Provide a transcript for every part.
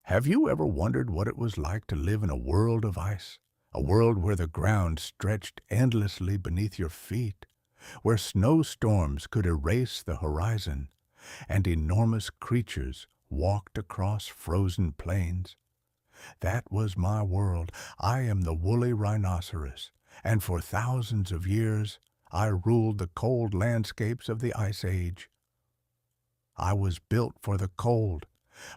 Have you ever wondered what it was like to live in a world of ice? A world where the ground stretched endlessly beneath your feet, where snowstorms could erase the horizon, and enormous creatures walked across frozen plains. That was my world. I am the woolly rhinoceros, and for thousands of years I ruled the cold landscapes of the Ice Age. I was built for the cold.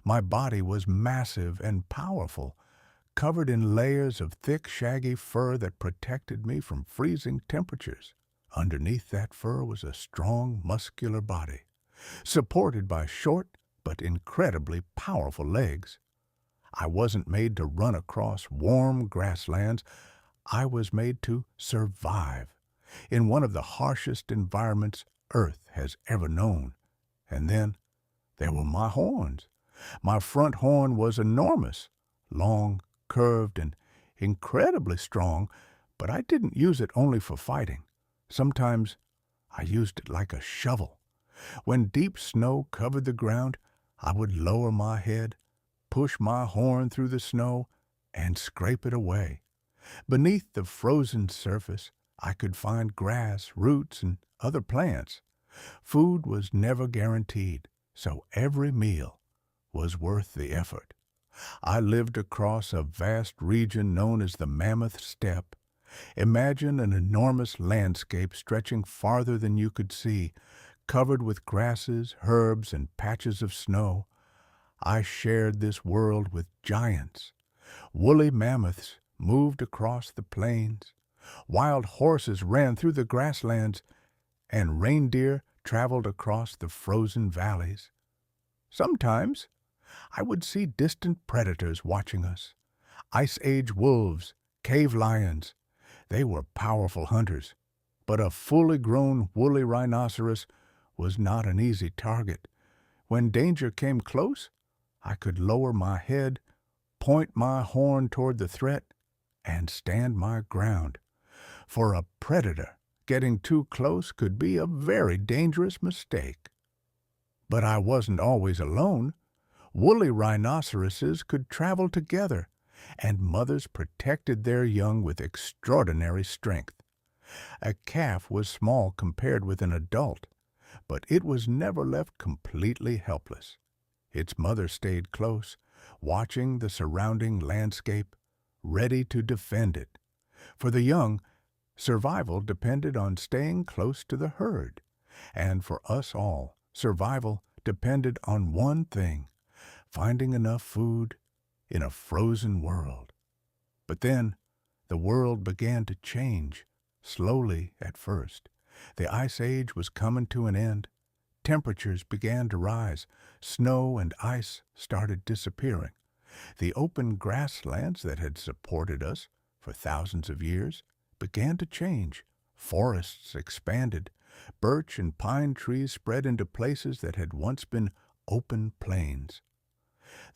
My body was massive and powerful, covered in layers of thick, shaggy fur that protected me from freezing temperatures. Underneath that fur was a strong, muscular body, supported by short but incredibly powerful legs. I wasn't made to run across warm grasslands. I was made to survive in one of the harshest environments Earth has ever known. And then there were my horns. My front horn was enormous, long, curved, and incredibly strong, but I didn't use it only for fighting. Sometimes I used it like a shovel. When deep snow covered the ground, I would lower my head, push my horn through the snow, and scrape it away. Beneath the frozen surface, I could find grass, roots, and other plants. Food was never guaranteed, so every meal was worth the effort. I lived across a vast region known as the Mammoth Steppe. Imagine an enormous landscape stretching farther than you could see, covered with grasses, herbs, and patches of snow. I shared this world with giants. Woolly mammoths moved across the plains. Wild horses ran through the grasslands, and reindeer traveled across the frozen valleys. Sometimes I would see distant predators watching us. Ice Age wolves, cave lions. They were powerful hunters, but a fully grown woolly rhinoceros was not an easy target. When danger came close, I could lower my head, point my horn toward the threat, and stand my ground. For a predator, getting too close could be a very dangerous mistake. But I wasn't always alone. Woolly rhinoceroses could travel together, and mothers protected their young with extraordinary strength. A calf was small compared with an adult, but it was never left completely helpless. Its mother stayed close, watching the surrounding landscape, ready to defend it. For the young, survival depended on staying close to the herd. And for us all, survival depended on one thing: finding enough food in a frozen world. But then, the world began to change, slowly at first. The Ice Age was coming to an end. Temperatures began to rise. Snow and ice started disappearing. The open grasslands that had supported us for thousands of years began to change. Forests expanded. Birch and pine trees spread into places that had once been open plains.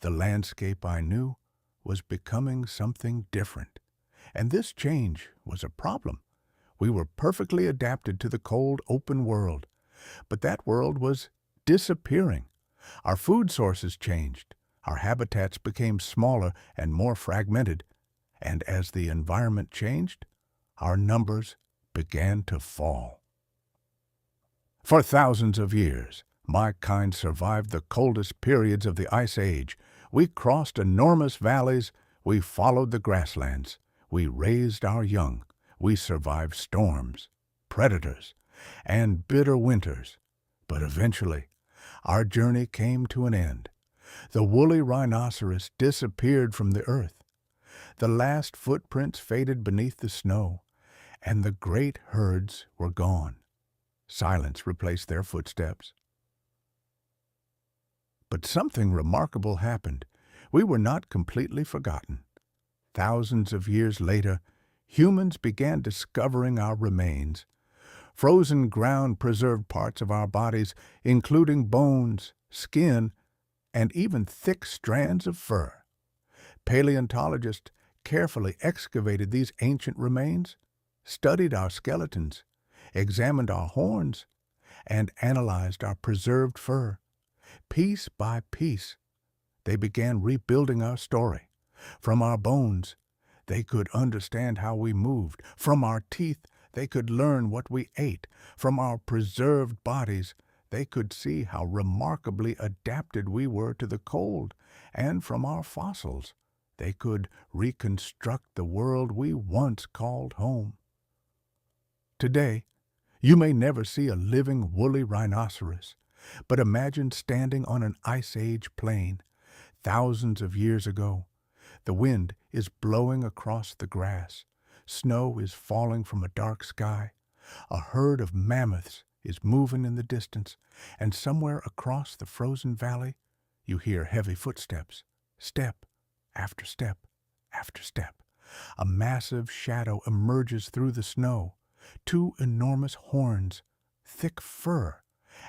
The landscape I knew was becoming something different, and this change was a problem. We were perfectly adapted to the cold, open world, but that world was disappearing. Our food sources changed. Our habitats became smaller and more fragmented, and as the environment changed, our numbers began to fall. For thousands of years, my kind survived the coldest periods of the Ice Age. We crossed enormous valleys. We followed the grasslands. We raised our young. We survived storms, predators, and bitter winters. But eventually, our journey came to an end. The woolly rhinoceros disappeared from the earth. The last footprints faded beneath the snow, and the great herds were gone. Silence replaced their footsteps. But something remarkable happened. We were not completely forgotten. Thousands of years later, humans began discovering our remains. Frozen ground preserved parts of our bodies, including bones, skin, and even thick strands of fur. Paleontologists carefully excavated these ancient remains, studied our skeletons, examined our horns, and analyzed our preserved fur. Piece by piece, they began rebuilding our story. From our bones, they could understand how we moved. From our teeth, they could learn what we ate. From our preserved bodies, they could see how remarkably adapted we were to the cold. And from our fossils, they could reconstruct the world we once called home. Today, you may never see a living woolly rhinoceros, but imagine standing on an Ice Age plain. Thousands of years ago, the wind is blowing across the grass. Snow is falling from a dark sky. A herd of mammoths is moving in the distance, and somewhere across the frozen valley, you hear heavy footsteps, step after step after step. A massive shadow emerges through the snow. Two enormous horns, thick fur,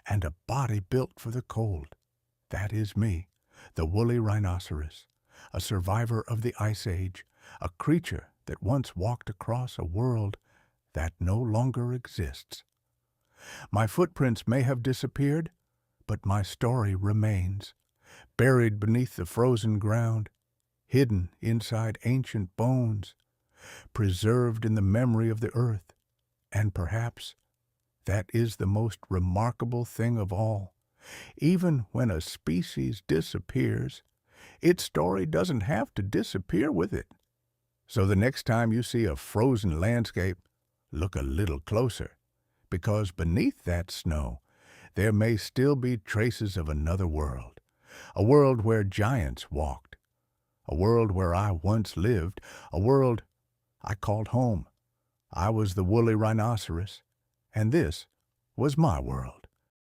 and a body built for the cold. That is me, the woolly rhinoceros, a survivor of the Ice Age, a creature that once walked across a world that no longer exists. My footprints may have disappeared, but my story remains, buried beneath the frozen ground, hidden inside ancient bones, preserved in the memory of the earth. And perhaps that is the most remarkable thing of all. Even when a species disappears, its story doesn't have to disappear with it. So the next time you see a frozen landscape, look a little closer, because beneath that snow, there may still be traces of another world, a world where giants walked, a world where I once lived, a world I called home. I was the woolly rhinoceros, and this was my world.